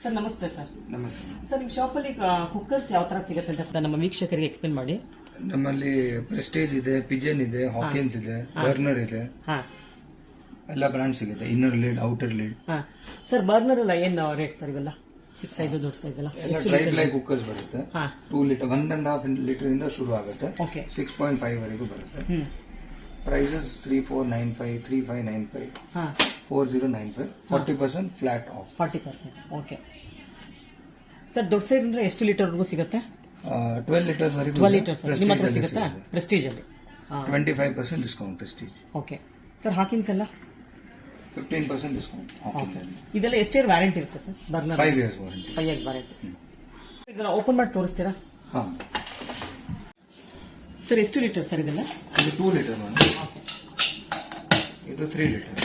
Sir ನಮಸ್ತೆ sir. ನಮಸ್ತೆ sir, ನಿಮ್ಮ ಶಾಪಲ್ಲಿ ಕುಕ್ಕರ್ಸ್ ಯಾವ ತರ ಸಿಗುತ್ತೆ ಅಂತ ನಮ್ಮ ವೀಕ್ಷಕರಿಗೆ ಎಕ್ಸ್ಪ್ಲೇನ್ ಮಾಡಿ. ನಮ್ಮಲ್ಲಿ ಪ್ರೆಸ್ಟೇಜ್ ಇದೆ, ಪಿಜನ್ ಇದೆ, ಹಾಕಿನ್ಸ್ ಇದೆ, ಬರ್ನರ್ ಇದೆ, ಎಲ್ಲ ಬ್ರಾಂಡ್ ಸಿಗುತ್ತೆ. Inner lead, outer lead. Sir, burner ಎಲ್ಲ ಏನ್ ರೇಟ್ ಸರ್ ಇವೆಲ್ಲ? ಚಿಕ್ಕ ಸೈಜ್, ದೊಡ್ಡ ಸೈಜ್ ಎಲ್ಲ ಡ್ರೈ ಪ್ಲೈ ಕುಕ್ಕರ್ಸ್ ಬರುತ್ತೆ. 2 ಲೀಟರ್, 1.5 ಲೀಟರ್ ಇಂದ ಶುರು ಆಗುತ್ತೆ. 6.5 ವರೆಗೂ ಬರುತ್ತೆ. Prices 3495, 3595, 4095, 40% flat off. 40%. Okay sir, ದೊಡ್ಡ ಸೈಜ್ ಅಂದ್ರೆ ಎಷ್ಟು ಲೀಟರ್ ವರೆಗೂ ಸಿಗುತ್ತೆ? 12 ಲೀಟರ್ಸ್ ವರೆಗೂ. 12 ಲೀಟರ್ಸ್ ನಿಮ್ಮ ಹತ್ರ ಸಿಗುತ್ತಾ? ಪ್ರೆಸ್ಟೀಜ್ ಅಲ್ಲಿ 25% discount Prestige. Okay sir, Hawkins ಎಲ್ಲ 15% ಡಿಸ್ಕೌಂಟ್. ಇದೆಲ್ಲ ಎಷ್ಟು ಇಯರ್ ವ್ಯಾರಂಟಿ ಇರುತ್ತೆ sir? Burner 5 years warranty. 5 years warranty. ಇದನ್ನ ಓಪನ್ ಮಾಡಿ ತೋರಿಸ್ತೀರಾ? ಸರ್, ಎಷ್ಟು ಲೀಟರ್ ಸರ್ ಇದೆಲ್ಲ? ಇದು 2 ಲೀಟರ್, ಇದು 3 ಲೀಟರ್.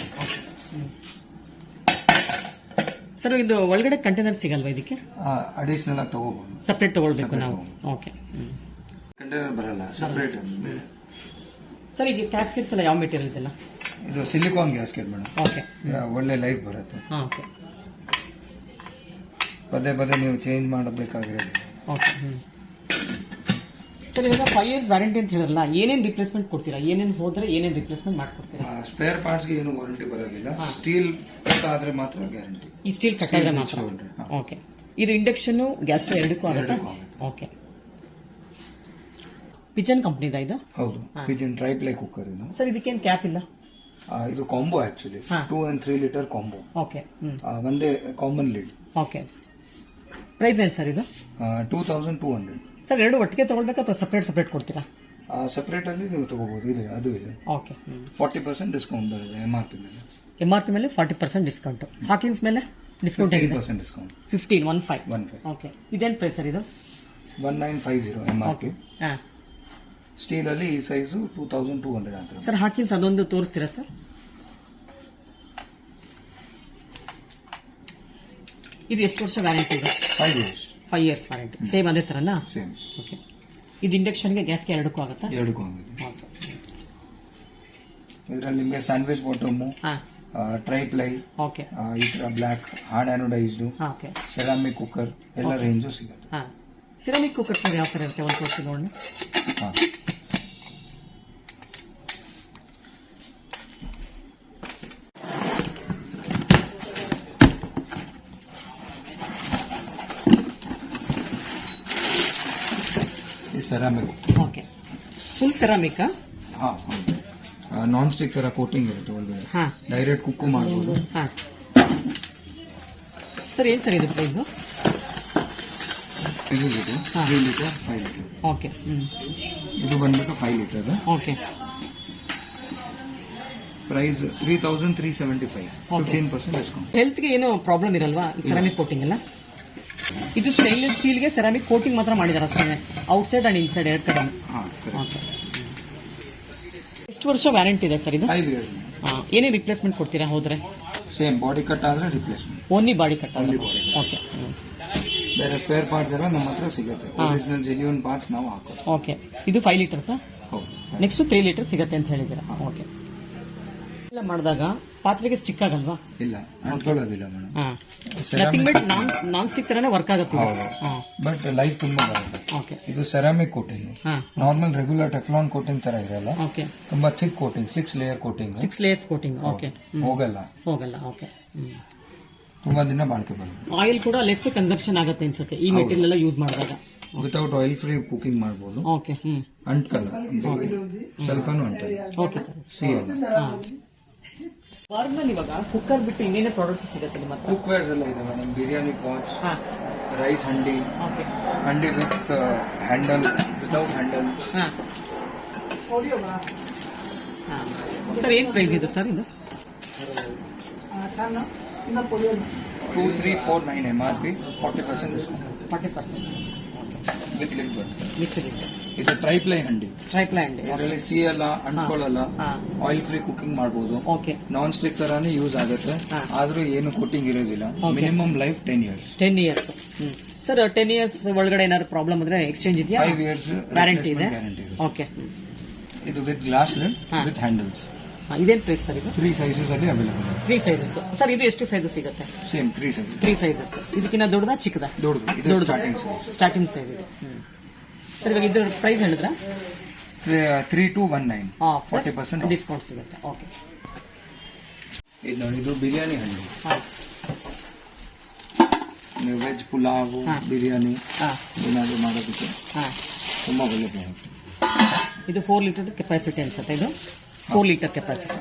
ಸರ್, ಇದು ಒಳಗಡೆ ಕಂಟೈನರ್ ಸಿಗಲ್ವಾ ಇದಕ್ಕೆ? ಅಡಿಷನಲ್ ಆಗಿ ತಗೋಬಹುದು, ಸಪರೇಟ್ ತಗೊಳ್ಬೇಕು ನಾವು. ಓಕೆ, ಕಂಟೈನರ್ ಬರಲ್ಲ, ಸಪರೇಟ್. ಸರ್, ಈಗ ಗ್ಯಾಸ್ಕೆಟ್ಸ್ ಎಲ್ಲ ಯಾವ ಮೆಟೀರಿಯಲ್ ಇದೆಲ್ಲ? ಇದು ಸಿಲಿಕಾನ್ ಗ್ಯಾಸ್ಕೆಟ್ ಮೇಡಮ್. ಓಕೆ, ಒಳ್ಳೆ ಲೈಫ್ ಬರುತ್ತೆ. ಓಕೆ, ಪದೇ ಪದೇ ನೀವು ಚೇಂಜ್ ಮಾಡಬೇಕಾಗಿರೋದು. ಓಕೆ. ಸರ್, ಇವಾಗ 5 years ವ್ಯಾರಂಟಿ ಅಂತ ಹೇಳಿರಲ್ಲ, ಏನೇನು ರಿಪ್ಲೇಸ್ಮೆಂಟ್ ಕೊಡ್ತೀರಾ? ಏನೇನು ಹೋದ್ರೆ ಏನೇನು ರಿಪ್ಲೇಸ್ಮೆಂಟ್ ಮಾಡ್ಕೊಡ್ತೀರಾ? ಸ್ಪೇರ್ ಪಾರ್ಟ್ಸ್ಗೆ ಏನು ವಾರಂಟಿ ಬರೋದಿಲ್ಲ. ಸ್ಟೀಲ್ ಕಟ್ ಆದ್ರೆ ಮಾತ್ರ ಗ್ಯಾರಂಟಿ. ಈ ಸ್ಟೀಲ್ ಕಟ್ ಆದ್ರೆ ಮಾತ್ರ. ಓಕೆ. ಇದು ಇಂಡಕ್ಷನ್, ಗ್ಯಾಸ್ ಸ್ಟವ್ ಎರಡಕ್ಕೂ ಆಗುತ್ತೆ? ಓಕೆ. ಪಿಜನ್ ಕಂಪ್ನಿದ ಇದು? ಹೌದು, ಪಿಜನ್ ಟ್ರೈ ಪ್ಲೈ ಕುಕ್ಕರ್ ಇದು. ಸರ್, ಇದಕ್ಕೇನು ಕ್ಯಾಪ್ ಇಲ್ಲ? ಇದು combo actually. 2 and 3 litre combo. Okay. ಒಂದೇ ಕಾಮನ್ ಲೀಡ್. ಓಕೆ. ಪ್ರೈಸ್ ಏನು ಸರ್ ಇದು? 2200. ಸರ್, ಎರಡು ಒಟ್ಟಿಗೆ ತಗೊಳ್ಬೇಕಾ ಅಥವಾ ಸಪರೇಟ್ ಕೊಡ್ತೀರಾ? ಸಪರೇಟ್ ಅಲ್ಲಿ ನೀವು ತಗೋಬಹುದು. ಇದೆ, ಅದು ಇದೆ. ಓಕೆ. 40% ಡಿಸ್ಕೌಂಟ್ ಬರುತ್ತೆ MRP ಮೇಲೆ. MRP ಮೇಲೆ 40% ಡಿಸ್ಕೌಂಟ್. ಹಾಕಿನ್ಸ್ ಮೇಲೆ ಡಿಸ್ಕೌಂಟ್ 15% ಡಿಸ್ಕೌಂಟ್. 15. ಓಕೆ. ಇದೇನು ಪ್ರೈಸ್ ಸರ್ ಇದು? 1950 MRP. ಸ್ಟೀಲ್ ಅಲ್ಲಿ ಈ ಸೈಜ್ 2200 ಅಂತ. ಸರ್, ಹಾಕಿನ್ಸ್ ಅದೊಂದು ತೋರಿಸ್ತೀರಾ ಸರ್? ಇದು ಎಷ್ಟು ವರ್ಷ ವ್ಯಾರಂಟಿ ಇದೆ? 5 years. 5 years warranty. ಸೇಮ್ ಅದೇ ತರನಾ? ಸೇಮ್. ಓಕೆ. ಇದು ಇಂಡಕ್ಷನ್ಗೆ, ಗ್ಯಾಸ್ಗೆ ಎರಡಕ್ಕೂ ಆಗುತ್ತಾ? ಎರಡಕ್ಕೂ ಆಗುತ್ತೆ. ಇದರಲ್ಲಿ ನಿಮಗೆ sandwich bottom, tri ply, okay, ಈ ತರ black, hard anodised, okay, ceramic cooker ಎಲ್ಲ ರೇಂಜು ಸಿಗುತ್ತೆ. ಸಿರಾಮಿಕ್ ಕುಕ್ಕರ್ ಸರ್ ಯಾವ ತರ ಇರುತ್ತೆ? ಒಂದು ತೋರಿಸಿ ನೋಡಿ. Ceramic. Okay. Full ceramic? Non stick ತರ ಕೋಟಿಂಗ್ ಇರುತ್ತೆ ಒಳಗಡೆ. ಡೈರೆಕ್ಟ್ ಕುಕ್ ಮಾಡಬಹುದು. ಸರ್, ಏನ್ ಸರ್ ಇದು ಪ್ರೈಸ್? ಇದು 3 ಲೀಟರ್, 5 ಲೀಟರ್. ಓಕೆ. ಇದು ಬಂದ್ಬಿಟ್ಟು 5 ಲೀಟರ್. ಓಕೆ. ಪ್ರೈಸ್ 3375. 15% ಡಿಸ್ಕೌಂಟ್. ಹೆಲ್ತ್ಗೆ ಏನು ಪ್ರಾಬ್ಲಮ್ ಇರಲ್ವಾ ಸೆರಾಮಿಕ್ ಕೋಟಿಂಗ್ ಎಲ್ಲ? ಇದು ಸ್ಟೈನ್ಲೆಸ್ ಸ್ಟೀಲ್ಗೆ ಸೆರಾಮಿಕ್ ಕೋಟಿಂಗ್ ಮಾತ್ರ ಮಾಡಿದಾರೆ ಅಷ್ಟೇ, ಔಟ್ಸೈಡ್ ಅಂಡ್ ಇನ್ಸೈಡ್ ಎರಡು ಕಡೆ. ಎಷ್ಟು ವರ್ಷ ವ್ಯಾರಂಟಿ ಇದೆ ಸರ್ ಇದು? 5 years. ಏನೇ ರಿಪ್ಲೇಸ್ಮೆಂಟ್ ಕೊಡ್ತೀರಾ ಹೋದ್ರೆ? ಸೇಮ್ ಬಾಡಿ ಕಟ್ ಆದ್ರೆ replacement. Only body cut? Okay. ಬೇರೆ ಸ್ಪೇರ್ ಪಾರ್ಟ್ಸ್ ಎಲ್ಲ ನಮ್ಮ ಹತ್ರ ಸಿಗುತ್ತೆ. ಒರಿಜಿನಲ್ ಜೆನ್ಯೂನ್ ಪಾರ್ಟ್ಸ್ ನಾವು ಹಾಕೋದು. ಓಕೆ. ಇದು 5 ಲೀಟರ್ ಸರ್? ನೆಕ್ಸ್ಟ್ 3 ಲೀಟರ್ ಸಿಗುತ್ತೆ ಅಂತ ಹೇಳಿದ್ದೀರಾ? ಓಕೆ. ಎಲ್ಲ ಮಾಡಿದಾಗ ಪಾತ್ರೆಗೆ ಸ್ಟಿಕ್ ಆಗಲ್ವಾ? ಇಲ್ಲ, ಅಂಟ್ಕೊಳ್ಳೋದಿಲ್ಲ madam. Nothing but non stick ತರನೇ ವರ್ಕ್ ಆಗುತ್ತೆ. ಬಟ್ ಲೈಫ್ ತುಂಬಾ ಬರುತ್ತೆ. ಓಕೆ. ಇದು ceramic coating. Normal regular Teflon coating ತರ ಇರಲ್ಲ. ಓಕೆ. ತುಂಬಾ thick coating, 6 layer coating. 6 layers coating. Okay. ಹೋಗಲ್ಲ. ಓಕೆ. ತುಂಬಾ ದಿನ ಬಾಳಿಕೆ ಬರುತ್ತೆ. ಆಯಿಲ್ ಕೂಡ ಲೆಸ್ ಕನ್ಸಂಪ್ಷನ್ ಆಗುತ್ತೆ ಅನ್ಸುತ್ತೆ ಈ ಮೆಟೀರಿಯಲ್ ಎಲ್ಲ ಯೂಸ್ ಮಾಡಿದಾಗ. ವಿತೌಟ್ ಆಯಿಲ್ ಫ್ರೀ ಕುಕಿಂಗ್ ಮಾಡಬಹುದು. ಓಕೆ. ಅಂಟ್ಕಲ್ಲ, ಸ್ವಲ್ಪನೂ ಅಂಟಲ್ಲ. Okay sir. ಸಿಹಿ. ಬಾರ್ನಲ್ಲಿ ಇವಾಗ ಕುಕ್ಕರ್ ಬಿಟ್ಟು ಇನ್ನೇನೇ ಪ್ರಾಡಕ್ಟ್ಸ್ ಸಿಗುತ್ತೆ ನಿಮ್ಮ ಹತ್ರ? ಕುಕ್ವೇರ್ಸ್ ಎಲ್ಲ ಇದೆ madam. Biryani pots, rice handi, handi with handle, without handle. Sir, ಏನ್ ಪ್ರೈಸ್ ಇದೆ ಸರ್ ಇದು? 2349 MRP, 40% ಡಿಸ್ಕೌಂಟ್. 40%. ವಿತ್ ಲಿಡ್ ಬರುತ್ತೆ. ವಿತ್ ಇದು ಟ್ರೈಪ್ಲೈ ಹಂಡಿ. ಟ್ರೈಪ್ಲೈ ಹಂಡಿ. ಇದರಲ್ಲಿ ಸಿಯಲ್ಲ, ಅಂಟ್ಕೊಳ್ಳಲ್ಲ, ಆಯಿಲ್ ಫ್ರೀ ಕುಕಿಂಗ್ ಮಾಡಬಹುದು. ಓಕೆ. ನಾನ್ ಸ್ಟಿಕ್ ತರಾನೇ ಯೂಸ್ ಆಗುತ್ತೆ, ಆದ್ರೂ ಏನು ಕೋಟಿಂಗ್ ಇರೋದಿಲ್ಲ. Minimum life 10 years. 10 years. Sir 10 years ಒಳಗಡೆ ಏನಾದ್ರು ಪ್ರಾಬ್ಲಮ್ ಅಂದ್ರೆ ಎಕ್ಸ್ಚೇಂಜ್ ಇದೆಯಾ? 5 years ವ್ಯಾರಂಟಿ ಇದೆ. ಗ್ಯಾರಂಟಿ ಇದೆ. ಓಕೆ. ಇದು with glass lid with handles. ಇದೇನ್ ಪ್ರೈಸ್ ಸರ್ ಇದು? 3 ಸೈಜಸ್ ಅಲ್ಲಿ ಅವೈಲೇಬಲ್ ಇದೆ. 3 ಸೈಜಸ್. ಸರ್ ಇದು ಎಷ್ಟು ಸೈಜಸ್ ಸಿಗುತ್ತೆ? Same 3 sizes. 3 ಸೈಜಸ್. ಇದಕ್ಕಿಂತ ದೊಡ್ಡದಾ ಚಿಕ್ಕದಾ? ದೊಡ್ಡದು. ಇದು ಸ್ಟಾರ್ಟಿಂಗ್ ಸೈಜ್. ಸ್ಟಾರ್ಟಿಂಗ್ ಸೈಜ್ ಇದೆ. ಸರ್ ಇವಾಗ ಇದ್ರ ಪ್ರೈಸ್ ಹೇಳಿದ್ರಾ? 3219. 40% ಡಿಸ್ಕೌಂಟ್ ಸಿಗುತ್ತೆ. ಓಕೆ. ಇದು ನೋಡಿ, ಇದು ಬಿರಿಯಾನಿ ಹಂಡಿ. ನೀವು ವೆಜ್ ಪುಲಾವ್, ಬಿರಿಯಾನಿ ಏನಾದ್ರು ಮಾಡೋದಕ್ಕೆ ತುಂಬಾ ಒಳ್ಳೆ ಪ್ರಾಡಕ್ಟ್. ಇದು 4 ಲೀಟರ್ ಕೆಪಾಸಿಟಿ ಅನ್ಸುತ್ತೆ. ಇದು 4 litre capacity.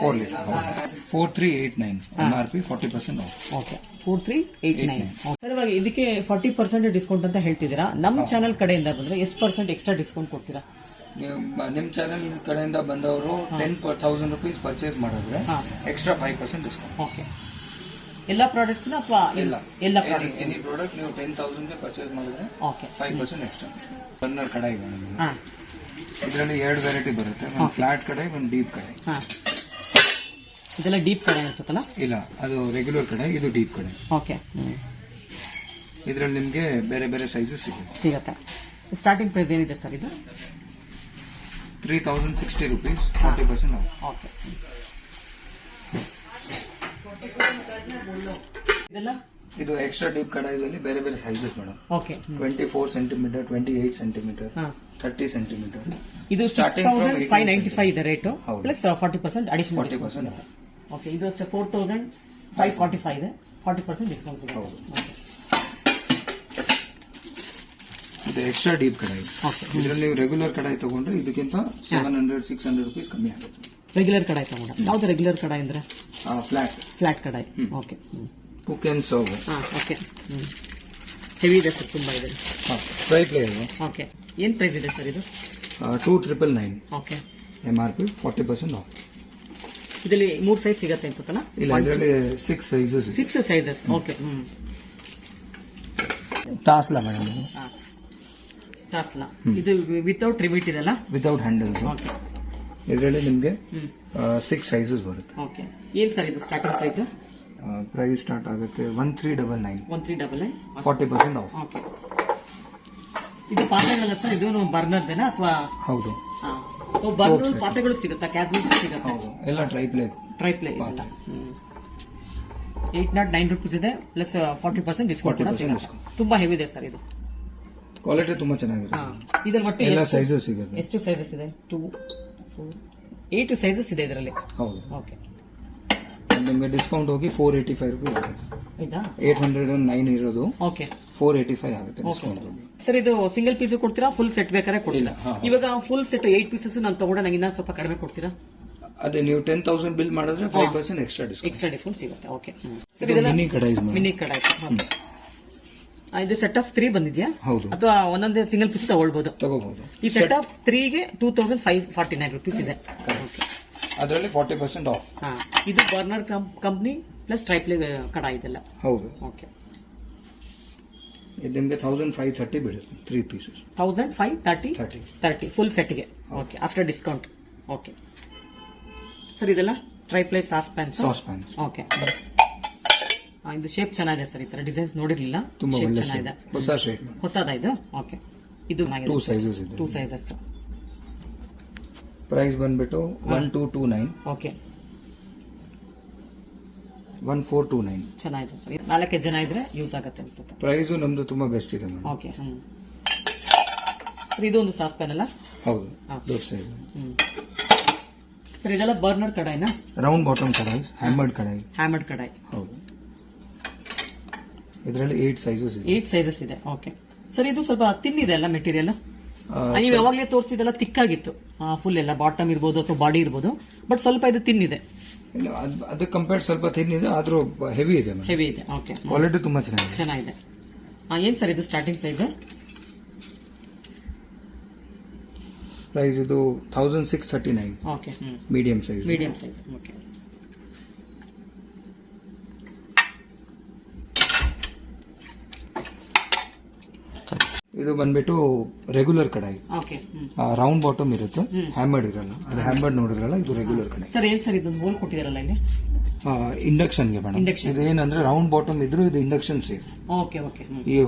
4 litre. 4389 MRP 40% of. Okay. 4389. Sir ಇವಾಗ ಇದಕ್ಕೆ 40% ಡಿಸ್ಕೌಂಟ್ ಅಂತ ಹೇಳ್ತಿದ್ದೀರಾ. ನಮ್ಮ ಚಾನೆಲ್ ಕಡೆಯಿಂದ ಬಂದ್ರೆ ಎಷ್ಟು % ಎಕ್ಸ್ಟ್ರಾ ಡಿಸ್ಕೌಂಟ್ ಕೊಡ್ತೀರಾ? ನಿಮ್ ಚಾನೆಲ್ ಕಡೆಯಿಂದ ಬಂದವರು 10,000 rupees ಪರ್ಚೇಸ್ ಮಾಡಿದ್ರೆ ಎಕ್ಸ್ಟ್ರಾ 5% ಡಿಸ್ಕೌಂಟ್. ಓಕೆ. ಎಲ್ಲ ಪ್ರಾಡಕ್ಟ್ ಅಥವಾ ಎಲ್ಲ ಪ್ರಾಡಕ್ಟ್? ಎನಿ ಪ್ರಾಡಕ್ಟ್ ನೀವು 10,000 ಗೆ ಪರ್ಚೇಸ್ ಮಾಡಿದ್ರೆ 5% ಎಕ್ಸ್ಟ್ರಾ. ಬರ್ನರ್ ಕಡಾಯಿ ಇದರಲ್ಲಿ 2 ವೆರೈಟಿ ಬರುತ್ತೆ, ಒಂದು ಫ್ಲಾಟ್ ಕಡಾಯಿ, ಒಂದು ಡೀಪ್ ಕಡಾಯಿ. ಇದೆಲ್ಲ ಡೀಪ್ ಕಡಾಯಿ ಅನ್ಸುತ್ತಲ್ಲ? ಇಲ್ಲ, ಅದು ರೆಗ್ಯುಲರ್ ಕಡಾಯಿ, ಇದು ಡೀಪ್ ಕಡಾಯಿ. ಓಕೆ. ಇದರಲ್ಲಿ ನಿಮ್ಗೆ ಬೇರೆ ಬೇರೆ ಸೈಜಸ್ ಸಿಗುತ್ತೆ. ಸ್ಟಾರ್ಟಿಂಗ್ ಪ್ರೈಸ್ ಏನಿದೆ ಸರ್ ಇದು? 3060 rupees 40% ಆಫ್. ಓಕೆ. ಇದೆಲ್ಲ ಇದು ಎಕ್ಸ್ಟ್ರಾ ಡೀಪ್ ಕಡಾಯಿದಲ್ಲಿ ಬೇರೆ ಬೇರೆ sizes madam. Okay. 24 centimetre, 28 centimetre, 30 centimetre. ಇದು 6595 ಇದೆ ರೇಟು, ಪ್ಲಸ್ 40% ಅಡಿಷನಲ್ 40%. ಓಕೆ. ಇದು ಅಷ್ಟೇ 4545 ಇದೆ, 40% ಡಿಸ್ಕೌಂಟ್ ಸಿಗುತ್ತೆ. ಇದು ಎಕ್ಸ್ಟ್ರಾ ಡೀಪ್ ಕಡಾಯಿ. ಇದರಲ್ಲಿ ನೀವು ರೆಗ್ಯುಲರ್ ಕಡಾಯಿ ತಗೊಂಡ್ರೆ ಇದಕ್ಕಿಂತ 700-600 rupees ಕಮ್ಮಿ ಆಗುತ್ತೆ. ರೆಗ್ಯುಲರ್ ಕಡಾಯಿ ತಗೊಂಡ್ರೆ ಯಾವ್ದು ರೆಗ್ಯುಲರ್ ಕಡಾಯಿ ಅಂದ್ರೆ? ಫ್ಲಾಟ್ ಕಡಾಯಿ. Okay. Cook and serve. Okay. Heavy ಇದೆ ಸರ್, ತುಂಬಾ ಇದೆ. ಫ್ರೈ ಪ್ಲೇ ಇದೆ. ಓಕೆ. ಏನ್ ಪ್ರೈಸ್ ಇದೆ ಸರ್ ಇದು? 2999. ಓಕೆ. MRP 40% of. ಇದರಲ್ಲಿ 3 ಸೈಜ್ ಸಿಗತ್ತೆ ಅನ್ಸುತ್ತಲ್ಲ? ಇಲ್ಲ, ಇದರಲ್ಲಿ 6 ಸೈಜಸ್. 6 ಸೈಜಸ್. ಓಕೆ. ತಾಸ್ಲಾ ಮೇಡಮ್. ತಾಸ್ಲಾ. ಇದು ವಿತೌಟ್ ರಿಮಿಟ್ ಇದೆಲ್ಲ? Without handles. ಓಕೆ. ಇದರಲ್ಲಿ ನಿಮಗೆ 6 ಸೈಜಸ್ ಬರುತ್ತೆ. ಓಕೆ. ಏನ್ ಸರ್ ಇದು ಸ್ಟಾರ್ಟಿಂಗ್ ಪ್ರೈಸ್? ಪ್ರೈಸ್ ಸ್ಟಾರ್ಟ್ ಆಗುತ್ತೆ 1399. 1399. 40% ಆಫ್. ಓಕೆ. ಇದು ಪಾತ್ರೆಗಳಲ್ಲ ಸರ್? ಇದು ಬರ್ನರ್ದೇನಾ ಅಥವಾ? ಹೌದು. ಬರ್ನರ್ ಪಾತ್ರೆಗಳು ಸಿಗುತ್ತಾ? ಕ್ಯಾಬಿನೆಟ್ ಸಿಗುತ್ತಾ? ಎಲ್ಲ ಟ್ರೈಪ್ಲೇ ಇಲ್ಲ. 809 rupees ಇದೆ, ಪ್ಲಸ್ 40% ಡಿಸ್ಕೌಂಟ್ ಕೂಡ ಸಿಗುತ್ತೆ. ತುಂಬಾ ಹೆವಿ ಇದೆ ಸರ್ ಇದು. ಕ್ವಾಲಿಟಿ ತುಂಬಾ ಚೆನ್ನಾಗಿದೆ. ಇದ್ರ ಒಟ್ಟು ಎಲ್ಲ ಸೈಜಸ್ ಸಿಗುತ್ತೆ. ಎಷ್ಟು ಸೈಜಸ್ ಇದೆ? 2, 4, 8 ಸೈಜಸ್ ಇದೆ ಇದರಲ್ಲಿ. ಹೌದು. ಓಕೆ. ನಿಮಗೆ ಡಿಸ್ಕೌಂಟ್ ಹೋಗಿ 485 rupees ಆಗುತ್ತೆ. ಆಯ್ತಾ? 809 ಇರೋದು. ಓಕೆ. 485 ಆಗುತ್ತೆ ಡಿಸ್ಕೌಂಟ್. ಸರ್ ಇದು ಸಿಂಗಲ್ ಪೀಸ್ ಕೊಡ್ತೀರಾ, ಫುಲ್ ಸೆಟ್ ಬೇಕಾದ್ರೆ ಕೊಡ್ತೀರಾ? ಇವಾಗ ಫುಲ್ ಸೆಟ್ 8 ಪೀಸಸ್ ನಾನು ತಗೊಂಡ್ರೆ ನಂಗೆ ಇನ್ನೂ ಸ್ವಲ್ಪ ಕಡಿಮೆ ಕೊಡ್ತೀರಾ? ಅದೇ ನೀವು 10,000 ಬಿಲ್ ಮಾಡಿದ್ರೆ 5% ಎಕ್ಸ್ಟ್ರಾ ಡಿಸ್ಕೌಂಟ್ ಸಿಗುತ್ತೆ. ಓಕೆ. ಮಿನಿ ಕಡಾಯಿ. ಇದು ಸೆಟ್ ಆಫ್ 3 ಬಂದಿದ್ಯಾ? ಹೌದು. ಅಥವಾ ಒಂದೊಂದೇ ಸಿಂಗಲ್ ಪೀಸ್ ತಗೊಳ್ಬಹುದು? ಈ ಸೆಟ್ ಆಫ್ 3ಗೆ 2549 rupees ಇದೆ. ಅದರಲ್ಲಿ 40% ಆಫ್. ಇದು ಬರ್ನರ್ ಕಂಪ್ನಿ ಪ್ಲಸ್ ಟ್ರೈಪ್ಲೇ ಕಡಾಯಿ ಇದೆಲ್ಲ. ಹೌದು. ಓಕೆ. ಇದು ನಿಮಗೆ 1530 ಬೀಳುತ್ತೆ 3 ಪೀಸಸ್. 1530 ಫುಲ್ ಸೆಟ್ಗೆ. Okay. After discount. Okay. Sir ಇದೆಲ್ಲ ಟ್ರೈಪ್ಲೇ ಸಾಸ್ ಪ್ಯಾನ್. ಓಕೆ. ಇದು ಶೇಪ್ ಚೆನ್ನಾಗಿದೆ ಸರ್. ಈ ತರ ಡಿಸೈನ್ಸ್ ನೋಡಿರ್ಲಿಲ್ಲ. ಶೇಪ್ ಚೆನ್ನಾಗಿದೆ. ಹೊಸದ ಇದು. ಓಕೆ. ಇದು 2 ಸೈಜಸ್ ಇದೆ. 2 ಸೈಜಸ್. ಪ್ರೈಸ್ ಬಂದ್ಬಿಟ್ಟು 1229. ಓಕೆ. 1429. ಚೆನ್ನಾಗಿದೆ ಸರ್. 4 ಜನ ಇದ್ರೆ ಯೂಸ್ ಆಗುತ್ತೆ ಅನ್ಸುತ್ತೆ. ಪ್ರೈಸ್ ನಮ್ದು ತುಂಬಾ ಬೆಸ್ಟ್ ಇದೆ ಮೇಡಮ್. ಓಕೆ. ಇದು ಒಂದು ಸಾಸ್ ಪ್ಯಾನ್ ಅಲ್ಲ? ಹೌದು. ದೊಡ್ಡ ಸೈಜ್. ಸರ್ ಇದೆಲ್ಲ ಬರ್ನರ್ ಕಡಾಯಿನಾ? ರೌಂಡ್ ಬಾಟಮ್ ಕಡಾಯಿ, ಹ್ಯಾಮರ್ಡ್ ಕಡಾಯಿ. ಹೌದು. ಇದರಲ್ಲಿ 8 ಸೈಜಸ್ ಇದೆ. 8 ಸೈಜಸ್ ಇದೆ. ಓಕೆ. ಸರ್ ಇದು ಸ್ವಲ್ಪ ತಿನ್ನಿದೆ ಅಲ್ಲ ಮೆಟೀರಿಯಲ್? ನೀವು ಯಾವಾಗಲೇ ತೋರಿಸಿದೆಲ್ಲ ತಿಕ್ಕಾಗಿತ್ತು ಫುಲ್ ಎಲ್ಲ, ಬಾಟಮ್ ಇರ್ಬೋದು ಅಥವಾ ಬಾಡಿ ಇರ್ಬೋದು, ಬಟ್ ಸ್ವಲ್ಪ ಇದು ತಿನ್ನಿದೆ. ಅದಕ್ಕೆ ಕಂಪೇರ್ ಸ್ವಲ್ಪ ತಿನ್ನಿದೆ, ಆದ್ರೂ ಹೆವಿ ಇದೆ. ಓಕೆ. ಕ್ವಾಲಿಟಿ ತುಂಬಾ ಚೆನ್ನಾಗಿದೆ. ಏನ್ ಸರ್ ಇದು ಸ್ಟಾರ್ಟಿಂಗ್ ಪ್ರೈಸ್? ಪ್ರೈಸ್ ಇದು 1639. ಓಕೆ. Medium size. ಓಕೆ. ಇದು ಬಂದ್ಬಿಟ್ಟು ರೆಗ್ಯುಲರ್ ಕಡಾಯಿ, ಓಕೆ. ರೌಂಡ್ ಬಾಟಮ್ ಇರುತ್ತೆ, ಹ್ಯಾಮರ್ಡ್ ಇರಲ್ಲ. ಅದು ಹ್ಯಾಮರ್ಡ್ ನೋಡಿದ್ರಲ್ಲ, ಇದು ರೆಗ್ಯುಲರ್ ಕಡಾಯಿ. ಸರ್ ಏನ್ ಸರ್ ಇದೊಂದು ಹೋಲ್ ಕೊಟ್ಟಿದಾರಲ್ಲ ಇಲ್ಲಿ? ಇಂಡಕ್ಷನ್ಗೆ ಮೇಡಮ್. ಇದು ಏನಂದ್ರೆ ರೌಂಡ್ ಬಾಟಮ್ ಇದ್ರು ಇದು ಇಂಡಕ್ಷನ್ ಸೇಫ್. Okay okay.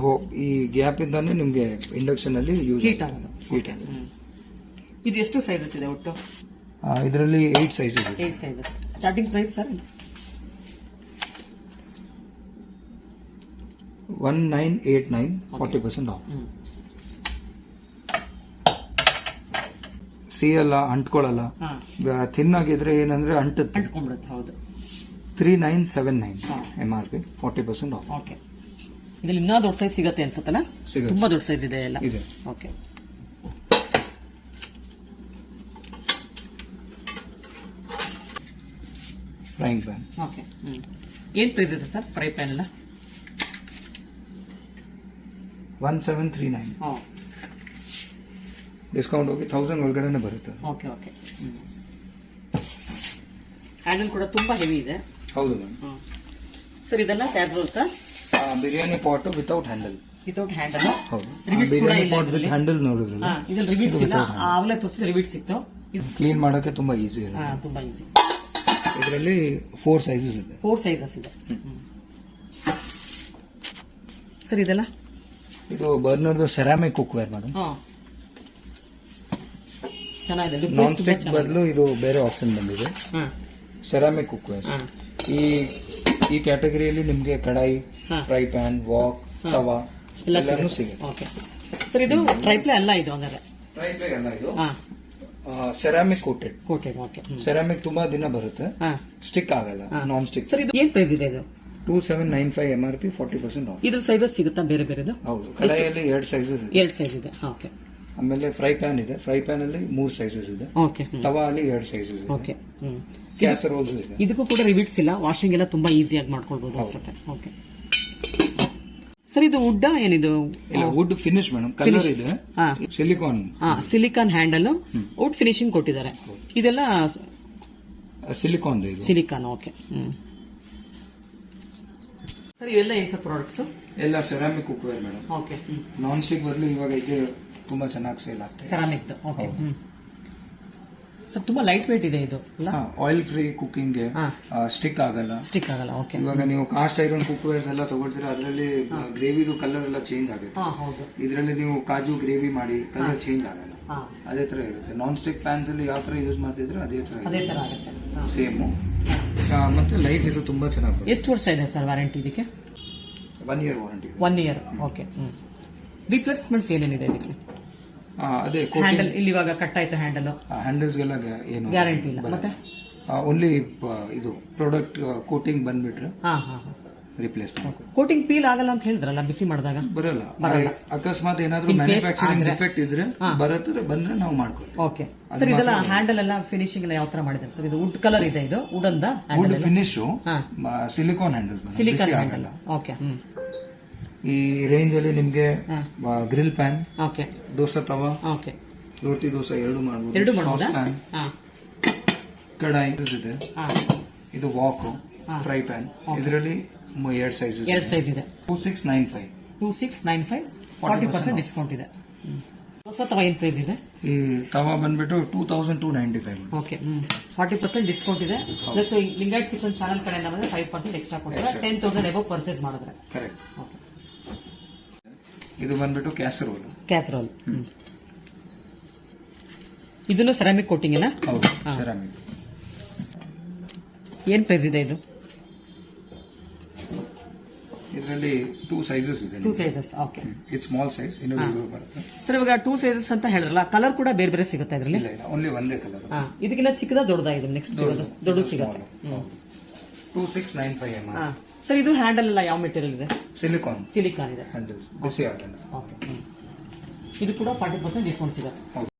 ಈ ಗ್ಯಾಪ್ ಇಂದಾನೆ ನಿಮ್ಗೆ ಇಂಡಕ್ಷನ್ ಅಲ್ಲಿ ಯೂಸ್ ಹೀಟ್ ಆಗೋದು. ಇದು ಎಷ್ಟು ಸೈಜಸ್ ಇದೆ ಒಟ್ಟು? ಇದರಲ್ಲಿ 8 ಸೈಜಸ್ ಇದೆ. 8 sizes. Starting price sir 1989, 40% off. ಸಿಯಲ್ಲ, ಅಂಟ್ಕೊಳ್ಳಲ್ಲ. ತಿನ್ನಾಗಿದ್ರೆ ಏನಂದ್ರೆ ಅಂಟ್ಕೊಂಡ್ಬಿಡುತ್ತೆ. ಹೌದು. 3979 MRP, 40% ಆಫ್. ಓಕೆ. ಇದ್ರಲ್ಲಿ ಇನ್ನೂ ದೊಡ್ಡ ಸೈಜ್ ಸಿಗತ್ತೆ ಅನ್ಸುತ್ತಲ್ಲ? ತುಂಬಾ ದೊಡ್ಡ ಸೈಜ್ ಇದೆ ಎಲ್ಲ. ಇದೆ. ಓಕೆ. Frying PAN. ಓಕೆ. ಏನ್ ಪ್ರೈಸ್ ಇದೆ ಸರ್ ಫ್ರೈ ಪ್ಯಾನ್ ಎಲ್ಲ? 1739. ಡಿಸ್ಕೌಂಟ್ ಹೋಗಿ 1000 ಒಳಗಡೆ ಬರುತ್ತೆ. Okay okay. ಹ್ಯಾಂಡಲ್ ಕೂಡ ತುಂಬಾ ಹೆವಿ ಇದೆ. ಹೌದು ಮ್ಯಾಮ್. ಸರ್ ಇದೆಲ್ಲ casserole sir? Biryani pot without handle. Without handle. ಹೌದು. ರಿವಿಟ್ಸ್ ಕೂಡ ಇಲ್ಲ ವಿತ್ ಹ್ಯಾಂಡಲ್ ನೋಡಿದ್ರಲ್ಲ, ಇದ್ರಲ್ಲಿ ರಿವಿಟ್ಸ್ ಇಲ್ಲ. ಅವಲೇ ತೋರಿಸಿದ್ರೆ ರಿವಿಟ್ಸ್ ಸಿಕ್ತು. ಕ್ಲೀನ್ ಮಾಡೋಕೆ ತುಂಬಾ ಈಸಿ ಇದೆ. ತುಂಬಾ ಈಸಿ. ಇದರಲ್ಲಿ 4 ಸೈಜಸ್ ಇದೆ. 4 ಸೈಜಸ್ ಇದೆ. ಸರ್ ಇದೆಲ್ಲ? ಇದು ಬರ್ನರ್ ಸೆರಾಮಿಕ್ ಕುಕ್ವೇರ್ ಮೇಡಮ್. ಚೆನ್ನಾಗಿದೆ. ನಾನ್ ಸ್ಟಿಕ್ ಬದಲು ಇದು ಬೇರೆ ಆಪ್ಷನ್ ಬಂದಿದೆ, ಸೆರಾಮಿಕ್ ಕುಕ್ವೇರ್. ಈ ಕ್ಯಾಟಗರಿಯಲ್ಲಿ ನಿಮ್ಗೆ ಕಡಾಯಿ, ಫ್ರೈ ಪ್ಯಾನ್, ವಾಕ್, ತವಾ ಎಲ್ಲಾನು ಸಿಗುತ್ತೆ. ಓಕೆ. ಸರ್ ಇದು ಟ್ರೈಪ್ಲೇ ಅಲ್ಲ ಇದು? ಹಂಗಾರೆ ಟ್ರೈಪ್ಲೇ ಅಲ್ಲ ಇದು, ಸೆರಾಮಿಕ್ ಕೋಟೆಡ್. ಓಕೆ. ಸೆರಾಮಿಕ್ ತುಂಬಾ ದಿನ ಬರುತ್ತೆ, ಸ್ಟಿಕ್ ಆಗಲ್ಲ, ನಾನ್ ಸ್ಟಿಕ್. ಸರ್ ಇದು ಏನ್ ಪ್ರೈಸ್ ಇದೆ ಇದು? 2795 MRP, 40% ಆಫ್. ಇದ್ರ ಸೈಜಸ್ ಸಿಗುತ್ತಾ ಬೇರೆ ಬೇರೆದು? ಹೌದು. ಕಡಾಯಿಯಲ್ಲಿ 2 ಸೈಜಸ್ ಇದೆ. 2 ಸೈಜ್ ಇದೆ. ಓಕೆ. ಆಮೇಲೆ ಫ್ರೈ ಪ್ಯಾನ್ ಇದೆ. ಫ್ರೈ ಪ್ಯಾನ್ ಅಲ್ಲಿ 3 ಸೈಜಸ್ ಇದೆ. ಓಕೆ. ತವಾ ಅಲ್ಲಿ 2 ಸೈಜಸ್ ಇದೆ. ಓಕೆ. ಕ್ಯಾಸರೋಲ್ಸ್ ಇದೆ. ಇದಕ್ಕೂ ಕೂಡ ರಿವಿಟ್ಸ್ ಇಲ್ಲ, ವಾಷಿಂಗ್ ಎಲ್ಲ ತುಂಬಾ ಈಸಿಯಾಗಿ ಮಾಡ್ಕೊಳ್ಬಹುದು ಅನ್ಸುತ್ತೆ. ಓಕೆ. ಸರ್ ಇದು ವುಡ್ ಏನಿದು? ಇಲ್ಲ, ವುಡ್ ಫಿನಿಶ್ ಮೇಡಮ್. ಕಲರ್ ಇದೆ, silicone. Silicone handle, wood finishing ಕೊಟ್ಟಿದ್ದಾರೆ. ಇದೆಲ್ಲ ಸಿಲಿಕಾನ್. ಸಿಲಿಕಾನ್. ಓಕೆ. ಸರ್ ಇವೆಲ್ಲ ಏನ್ ಸರ್ ಪ್ರಾಡಕ್ಟ್ಸ್? ಎಲ್ಲ ceramic cookware madam. Okay. Non stick ಬದಲು ಇವಾಗ ಇದು ತುಂಬಾ ಚೆನ್ನಾಗಿ ಸೇಲ್ ಆಗ್ತದೆ. ಸೆರಾಮಿಕ್. ಓಕೆ. ಸರ್ ತುಂಬಾ ಲೈಟ್ ವೇಟ್ ಇದೆ ಇದು. ಆಯಿಲ್ ಫ್ರೀ ಕುಕಿಂಗ್, ಸ್ಟಿಕ್ ಆಗಲ್ಲ. ಸ್ಟಿಕ್ ಆಗಲ್ಲ. ಓಕೆ. ಇವಾಗ ನೀವು ಕಾಸ್ಟ್ ಐರನ್ ಕುಕ್ವೇರ್ಸ್ ಎಲ್ಲ ತಗೊಳ್ತೀರಾ, ಅದರಲ್ಲಿ ಗ್ರೇವಿದು ಕಲರ್ ಎಲ್ಲ ಚೇಂಜ್ ಆಗುತ್ತೆ. ಇದರಲ್ಲಿ ನೀವು ಕಾಜು ಗ್ರೇವಿ ಮಾಡಿ ಕಲರ್ ಚೇಂಜ್ ಆಗಲ್ಲ. ಅದೇ ತರ ಇರುತ್ತೆ. ನಾನ್ ಸ್ಟಿಕ್ ಪ್ಯಾನ್ಸ್ ಅಲ್ಲಿ ಯಾವ ತರ ಯೂಸ್ ಮಾಡ್ತಿದ್ರೆ ಅದೇ ತರ ಸೇಮ್. ಮತ್ತೆ ಲೈಫ್ ಇದು ತುಂಬಾ ಚೆನ್ನಾಗಿ. ಎಷ್ಟು ವರ್ಷ ಇದೆ ಸರ್ ವಾರಂಟಿ ಇದಕ್ಕೆ? 1 year warranty. 1 year. Okay. Replacements ಏನೇನಿದೆ ಇದಕ್ಕೆ? ಅದೇ ಹ್ಯಾಂಡಲ್ ಇಲ್ಲಿ ಇವಾಗ ಕಟ್ ಆಯ್ತು ಹ್ಯಾಂಡಲ್. ಹ್ಯಾಂಡಲ್ಸ್ ಗೆಲ್ಲ ಏನು ಗ್ಯಾರಂಟಿ ಇಲ್ಲ. ಮತ್ತೆ ಓನ್ಲಿ ಇದು ಪ್ರಾಡಕ್ಟ್ ಕೋಟಿಂಗ್ ಬಂದ್ಬಿಟ್ರೆ ರಿಪ್ಲೇಸ್ಮೆಂಟ್. ಕೋಟಿಂಗ್ ಪೀಲ್ ಆಗಲ್ಲ ಅಂತ ಹೇಳಿದ್ರಲ್ಲ ಬಿಸಿ ಮಾಡಿದಾಗ? ಬರಲ್ಲ. ಅಕಸ್ಮಾತ್ ಏನಾದ್ರೂ ಮ್ಯಾನುಫ್ಯಾಕ್ಚರಿಂಗ್ ಡಿಫೆಕ್ಟ್ ಇದ್ರೆ ಬಂದ್ರೆ ನಾವು ಮಾಡ್ಕೊಳ್ತೀವಿ. ಓಕೆ. ಸರ್ ಇದೆಲ್ಲ ಹ್ಯಾಂಡಲ್ ಎಲ್ಲ ಫಿನಿಶಿಂಗ್ ಎಲ್ಲ ಯಾವ ತರ ಮಾಡಿದ್ದಾರೆ ಸರ್? ಇದು ವುಡ್ ಕಲರ್ ಇದೆ. ಇದು ವುಡ್ ಅಂತ wood finish, silicone handle. Silicone handle. Okay. ಈ ರೇಂಜ್ ಅಲ್ಲಿ ನಿಮ್ಗೆ ಗ್ರಿಲ್ ಪ್ಯಾನ್, ಓಕೆ, ದೋಸೆ ತವಾ, ಓಕೆ, ರೋಟಿ ದೋಸೆ ಎರಡು ಮಾಡಬಹುದು. ಕಡಾಯಿ ಇದೆ. ಇದು ವಾಕ್ ಫ್ರೈ ಪ್ಯಾನ್. ಇದರಲ್ಲಿ 2 ಸೈಜ್ ಇದೆ. 2695. 2695, 40% ಡಿಸ್ಕೌಂಟ್ ಇದೆ. ದೋಸೆ ತವಾ ಏನ್ ಪ್ರೈಸ್ ಇದೆ? ಈ ತವಾ ಬಂದ್ಬಿಟ್ಟು 2295. ಓಕೆ. 40% ಡಿಸ್ಕೌಂಟ್ ಇದೆ. ಪ್ಲಸ್ ಲಿಂಗಾಯತ್ ಕಿಚನ್ ಚಾನಲ್ ಕಡೆಯಿಂದ ಬಂದ್ರೆ 5% ಎಕ್ಸ್ಟ್ರಾ ಕೊಡ್ತಾರೆ. 10,000 ಎಬೋ ಪರ್ಚೇಸ್ ಮಾಡಿದ್ರೆ. ಕರೆಕ್ಟ್. ಓಕೆ. ಇದು ಬಂದ್ಬಿಟ್ಟು ಕ್ಯಾಸರೋಲ್. ಇದನ್ನು ಸೆರಾಮಿಕ್ ಕೋಟಿಂಗ್ ಏನಾ? ಹೌದು, ಸೆರಾಮಿಕ್. ಏನ್ ಪ್ರೈಸ್ ಇದೆ ಇದು? ಇದರಲ್ಲಿ 2 ಸೈಜಸ್ ಇದೆ. 2 ಸೈಜಸ್. ಓಕೆ. ಇದು ಸ್ಮಾಲ್ ಸೈಜ್, ಇನ್ನೊಂದು ಬರುತ್ತೆ. ಸರ್ ಇವಾಗ 2 ಸೈಜಸ್ ಅಂತ ಹೇಳಿದ್ರಲ್ಲ, ಕಲರ್ ಕೂಡ ಬೇರೆ ಬೇರೆ ಸಿಗುತ್ತೆ ಇದರಲ್ಲಿ? ಇಲ್ಲ, ಓನ್ಲಿ ಒಂದೇ ಕಲರ್. ಇದಕ್ಕಿಂತ ಚಿಕ್ಕದ ದೊಡ್ಡದ? ಇದು ನೆಕ್ಸ್ಟ್ ದೊಡ್ಡ ಸಿಗುತ್ತೆ. 2695 ml. ಸರ್ ಇದು ಹ್ಯಾಂಡಲ್ ಎಲ್ಲ ಯಾವ ಮೆಟೀರಿಯಲ್ ಇದೆ? ಸಿಲಿಕಾನ್ ಇದೆ. ಹ್ಯಾಂಡಲ್ ಬಿಸಿ ಆಗಲ್ಲ. ಓಕೆ. ಇದು ಕೂಡ 40% ಡಿಸ್ಕೌಂಟ್ ಸಿಗುತ್ತೆ.